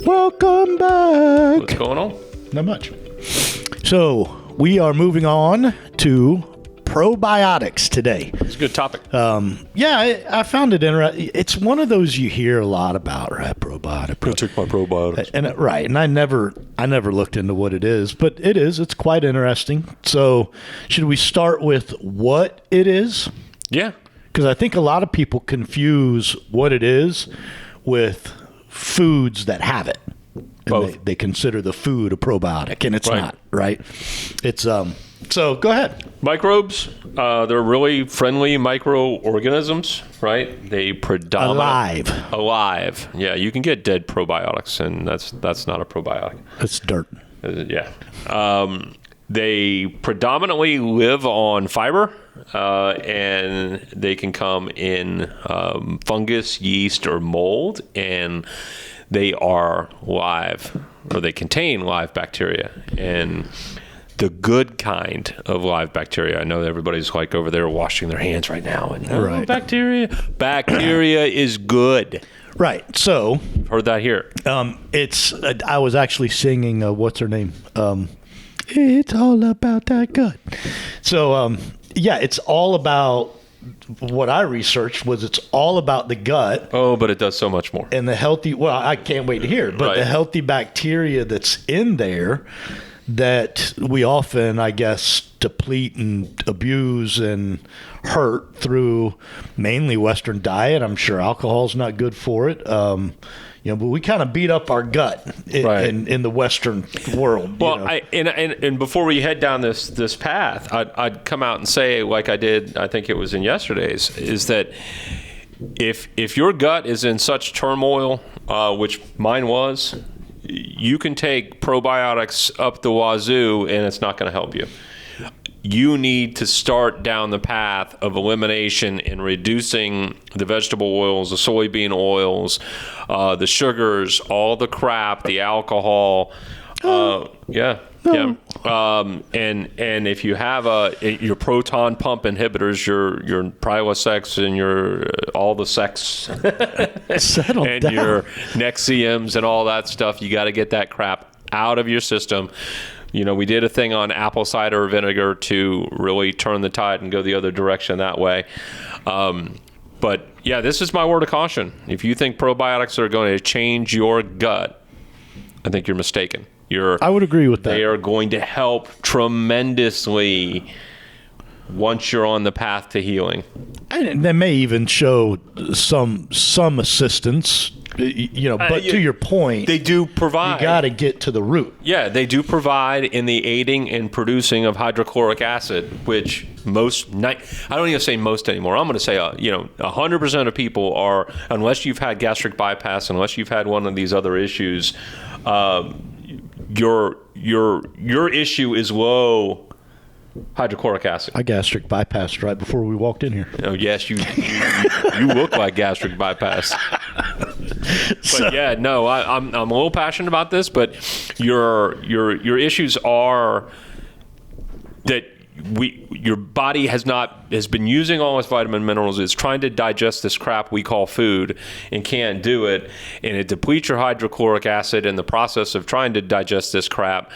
Welcome back. What's going on? Not much. So we are moving on to probiotics today. It's a good topic. I found it interesting. It's one of those you hear a lot about, right? Probiotic. I took my probiotics. And I never looked into what it is, but it's quite interesting. So should we start with what it is? Yeah. Because I think a lot of people confuse what it is with foods that have it. And Both. they consider the food a probiotic, and it's not, right? It's so go ahead. Microbes, they're really friendly microorganisms, right? They predominantly alive. Yeah, you can get dead probiotics, and that's not a probiotic. It's dirt. Yeah. They predominantly live on fiber, and they can come in fungus, yeast, or mold, and they are live, or they contain live bacteria. And the good kind of live bacteria, I know everybody's like over there washing their hands right now, and bacteria is good. Right. So Heard that here. it's I was actually singing what's her name? It's all about that gut. So it's all about what I researched was it's all about the gut. Oh, but it does so much more. And the healthy, well, I can't wait to hear it, but the healthy bacteria that's in there that we often, I guess, deplete and abuse and hurt through mainly Western diet. I'm sure alcohol's not good for it. But we kind of beat up our gut in the Western world. Well, and before we head down this path, I'd come out and say, like I did, I think it was in yesterday's, is that if your gut is in such turmoil, which mine was, you can take probiotics up the wazoo and it's not going to help you. You need to start down the path of elimination and reducing the vegetable oils, the soybean oils, the sugars, all the crap, the alcohol. And if you have your proton pump inhibitors, your Prilosec and your all the sex and down. your Nexiums and all that stuff, you got to get that crap out of your system. We did a thing on apple cider vinegar to really turn the tide and go the other direction that way. But yeah, this is my word of caution. If you think probiotics are going to change your gut, I think you're mistaken. I would agree with that. They are going to help tremendously once you're on the path to healing. And they may even show some assistance, but to your point, they do provide. You got to get to the root. Yeah, they do provide in the aiding and producing of hydrochloric acid, which I don't even say most anymore. I'm going to say, 100% of people are, unless you've had gastric bypass, unless you've had one of these other issues, your issue is low hydrochloric acid. I gastric bypassed right before we walked in here. Oh yes, you look like gastric bypass. But I'm a little passionate about this. But your issues are that your body has been using all its vitamin minerals. It's trying to digest this crap we call food and can't do it, and it depletes your hydrochloric acid in the process of trying to digest this crap,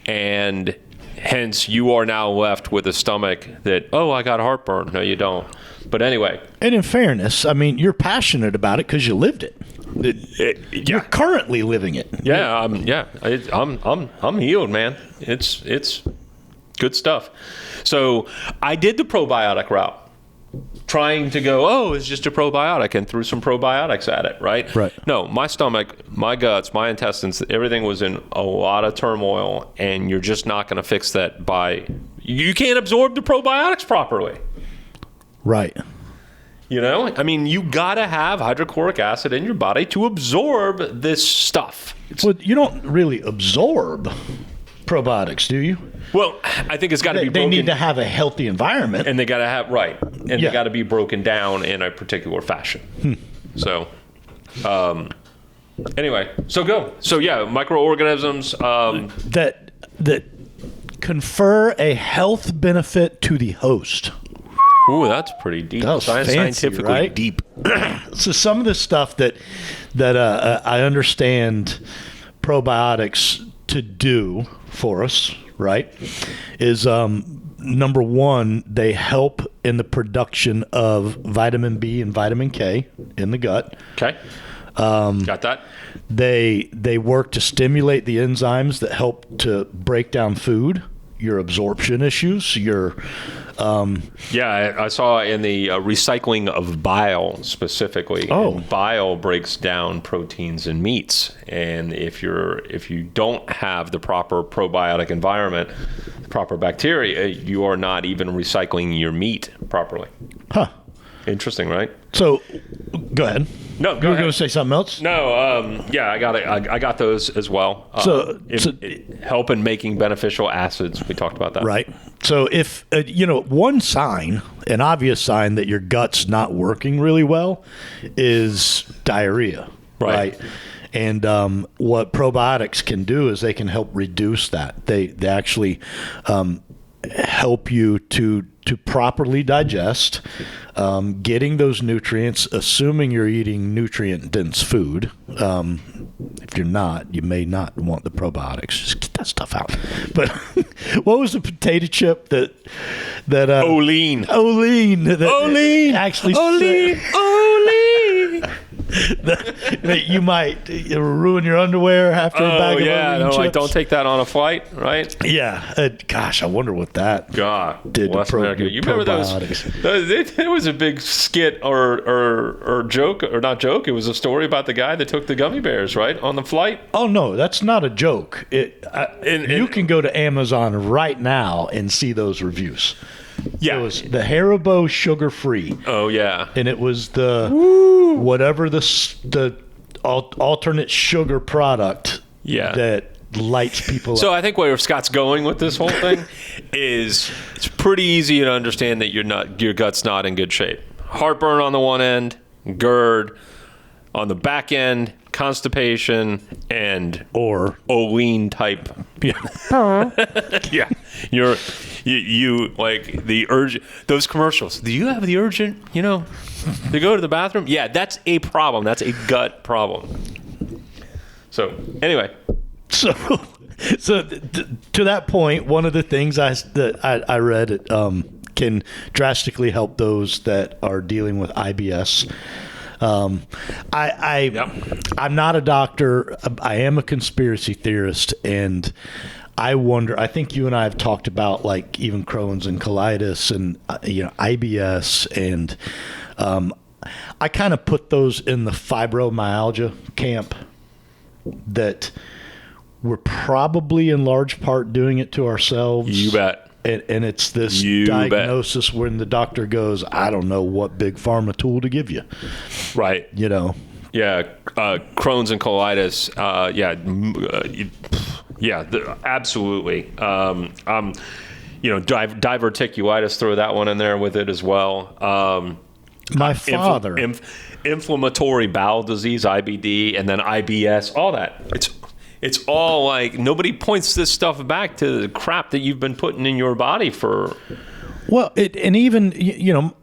and hence you are now left with a stomach that, I got heartburn. No, you don't. But anyway. And in fairness, I mean, you're passionate about it because you lived it. You're currently living it. Yeah, I'm healed, man. It's good stuff. So I did the probiotic route, trying to go, it's just a probiotic, and threw some probiotics at it, right? Right. No, my stomach, my guts, my intestines, everything was in a lot of turmoil, and you're just not going to fix that you can't absorb the probiotics properly. Right. You got to have hydrochloric acid in your body to absorb this stuff. Well, you don't really absorb probiotics, do you? Well, I think it's got to be broken. They need to have a healthy environment. And they got to have, they got to be broken down in a particular fashion. So, anyway, so go. So, microorganisms. That confer a health benefit to the host. Ooh, that's pretty deep. That was fancy, scientifically right? deep. So some of the stuff that I understand probiotics to do for us, right, is number one, they help in the production of vitamin B and vitamin K in the gut. Okay. Got that. They work to stimulate the enzymes that help to break down food, your absorption issues, your I saw in the recycling of bile specifically. Oh. Bile breaks down proteins in meats, and if you don't have the proper probiotic environment, the proper bacteria, you are not even recycling your meat properly. Huh. Interesting, right? So, go ahead. No, you were going to say something else? No, I got it. I got those as well. Help in making beneficial acids. We talked about that. Right. So if, one sign, an obvious sign that your gut's not working really well is diarrhea. Right. And what probiotics can do is they can help reduce that. They actually help you to properly digest, getting those nutrients, assuming you're eating nutrient-dense food. If you're not, you may not want the probiotics. Just get that stuff out. But what was the potato chip that Olean. Olean. Actually Olean. that you might ruin your underwear after a bag of Olean chips. Like don't take that on a flight, right? Yeah. Gosh, I wonder what that did to you remember those? There was a big skit or joke, or not joke. It was a story about the guy that took the gummy bears, right, on the flight. Oh no, that's not a joke. You can go to Amazon right now and see those reviews. Yeah, it was the Haribo sugar-free. Oh yeah, and it was the whatever the alternate sugar product. Yeah, that lights people up. So I think where Scott's going with this whole thing is it's pretty easy to understand that your gut's not in good shape. Heartburn on the one end, GERD on the back end, constipation, and or Olean type. Yeah. Yeah. You like the urgent, those commercials. Do you have the urgent, to go to the bathroom? Yeah, that's a problem. That's a gut problem. So anyway. So to that point, one of the things I read can drastically help those that are dealing with IBS. I'm not a doctor. I am a conspiracy theorist, and I wonder. I think you and I have talked about like even Crohn's and colitis and IBS, and I kind of put those in the fibromyalgia camp. That we're probably in large part doing it to ourselves. You bet. And it's this diagnosis when the doctor goes, I don't know what big pharma tool to give you. Right. Yeah. Crohn's and colitis. Absolutely. Diverticulitis, throw that one in there with it as well. My father. Inflammatory bowel disease, IBD, and then IBS, all that. It's all like nobody points this stuff back to the crap that you've been putting in your body for. Well, and even,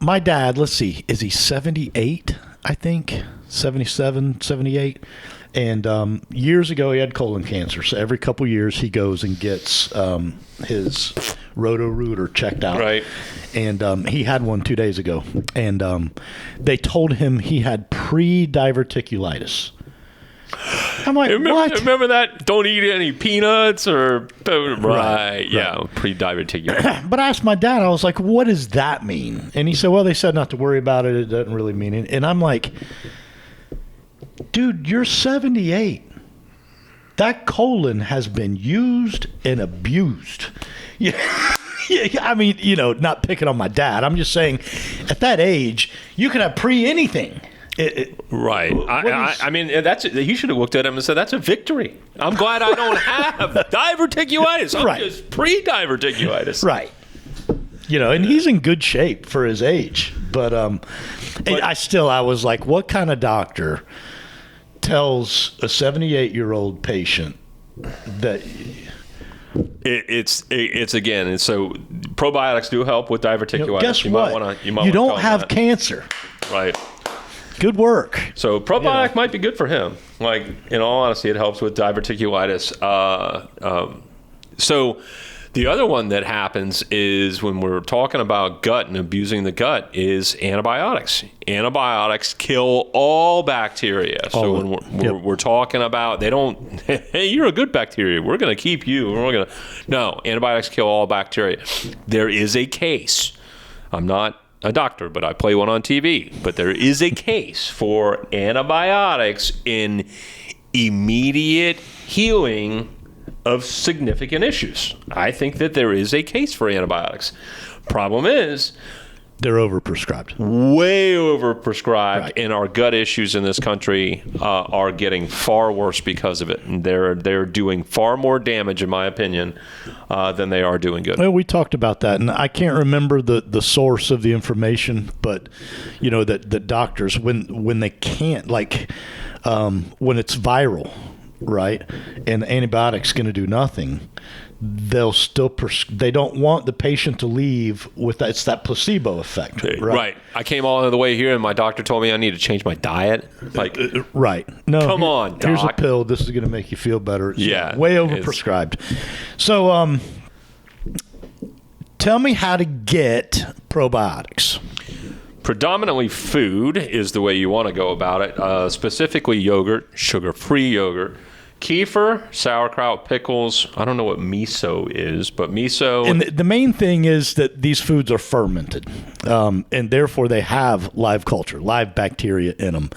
my dad, let's see, is he 78, I think? 77, 78? And years ago, he had colon cancer. So every couple years, he goes and gets his Roto-Rooter checked out. Right. And he had one 2 days ago. And they told him he had pre-diverticulitis. I'm like, what? Remember that? Don't eat any peanuts or... Right. Yeah, pre-diverticulitis. But I asked my dad, I was like, what does that mean? And he said, well, they said not to worry about it. It doesn't really mean it. And I'm like... Dude, you're 78. That colon has been used and abused. Yeah. I mean, not picking on my dad. I'm just saying, at that age, you can have pre-anything. Right. I mean, he should have looked at him and said, that's a victory. I'm glad I don't have diverticulitis. I'm just pre-diverticulitis. Right. And he's in good shape for his age. But I was like, what kind of doctor tells a 78-year-old patient that it's again, and so probiotics do help with diverticulitis. Guess what? You don't have cancer. Right. Good work. So probiotic might be good for him. Like, in all honesty, it helps with diverticulitis. So the other one that happens is when we're talking about gut and abusing the gut is antibiotics. Antibiotics kill all bacteria. So when we're talking about, they don't, hey, you're a good bacteria, we're going to keep you. No, antibiotics kill all bacteria. There is a case. I'm not a doctor, but I play one on TV. But there is a case for antibiotics in immediate healing of significant issues. I think that there is a case for antibiotics. Problem is, they're overprescribed. Way overprescribed, right. And our gut issues in this country are getting far worse because of it. And they're doing far more damage, in my opinion, than they are doing good. Well, we talked about that, and I can't remember the source of the information, but that the doctors, when they can't, like when it's viral, right, and antibiotics going to do nothing, they'll still they don't want the patient to leave with that. It's that placebo effect, right? I came all the way here, and my doctor told me I need to change my diet. Like, right? No, come on, doc. Here's a pill. This is going to make you feel better. It's way overprescribed. So, tell me how to get probiotics. Predominantly food is the way you want to go about it. Specifically yogurt, sugar-free yogurt, kefir, sauerkraut, pickles. I don't know what miso is, but miso. And the main thing is that these foods are fermented, and therefore they have live culture, live bacteria in them.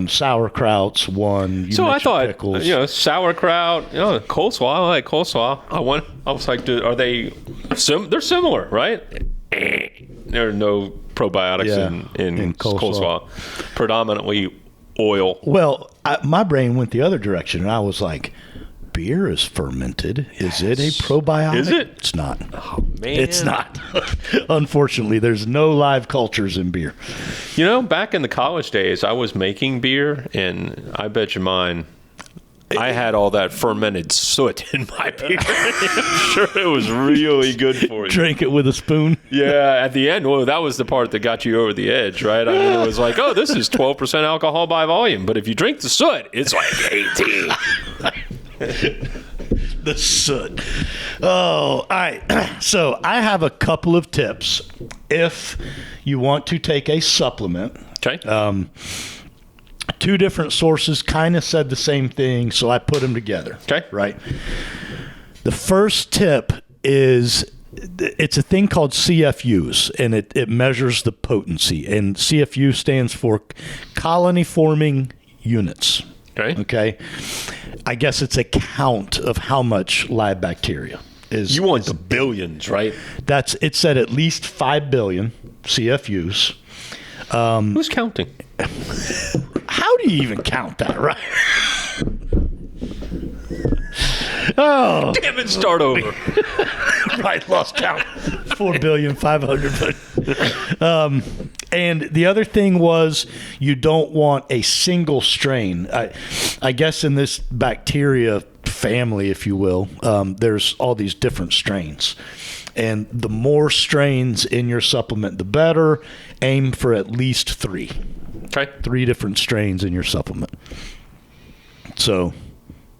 Sauerkraut's one. So I thought, pickles. Sauerkraut, coleslaw. I like coleslaw. I was like, are they? They're similar, right? There are no probiotics in coleslaw. Predominantly oil. Well, my brain went the other direction, and I was like, beer is fermented. Is it a probiotic? Is it? It's not. Oh, man. It's not. Unfortunately, there's no live cultures in beer. Back in the college days, I was making beer, and I bet you mine, I had all that fermented soot in my beer. I'm sure it was really good for you. Drink it with a spoon. Yeah, at the end, that was the part that got you over the edge, right? I mean, it was like, this is 12% alcohol by volume. But if you drink the soot, it's like 18. The soot. Oh, all right. So I have a couple of tips if you want to take a supplement. Okay. Two different sources kind of said the same thing, so I put them together. Okay. Right. The first tip is it's a thing called CFUs, and it measures the potency. And CFU stands for colony forming units. Okay. I guess it's a count of how much live bacteria is. You want the billions, right? It said at least 5 billion CFUs. Who's counting? How do you even count that, right? Oh, damn it! Start over. Right, lost count. 4,500,000,000. And the other thing was you don't want a single strain. I guess in this bacteria family, if you will, there's all these different strains. And the more strains in your supplement, the better. Aim for at least 3. Okay. 3 different strains in your supplement. So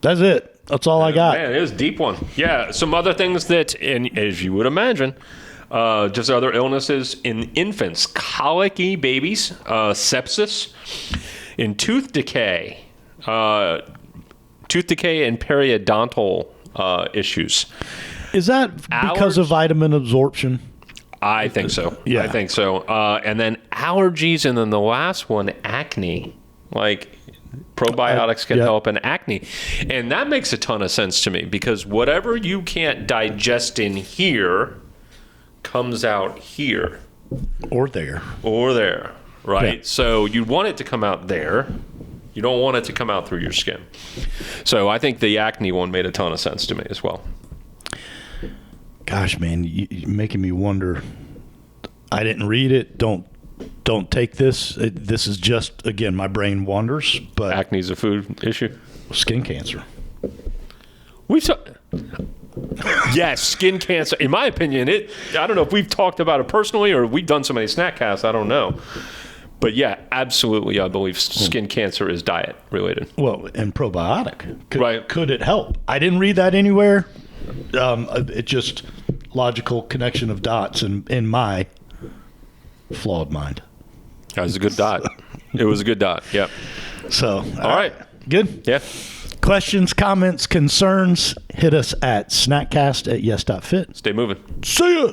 that's it. That's all I got. Man, it was a deep one. Yeah, some other things that, and as you would imagine, just other illnesses in infants, colicky babies, sepsis, and tooth decay and periodontal issues. Is that because of vitamin absorption? I think so. Yeah. I think so. And then allergies, and then the last one, acne. Like, probiotics can help in acne. And that makes a ton of sense to me, because whatever you can't digest in here comes out here. Or there. Right? Yeah. So you want it to come out there. You don't want it to come out through your skin. So I think the acne one made a ton of sense to me as well. Gosh, man, you're making me wonder. I didn't read it. Don't take this. This is just, again, my brain wanders. But acne's a food issue. Skin cancer. Yes, skin cancer. In my opinion, I don't know if we've talked about it personally or we've done so many snack casts. I don't know. But yeah, absolutely, I believe skin cancer is diet related. Well, and probiotic. Right. Could it help? I didn't read that anywhere. It just logical connection of dots in my flawed mind. That was a good dot. It was a good dot. Yep. So, all right. Good. Yeah. Questions, comments, concerns, hit us at snackcast@yes.fit. Stay moving. See ya.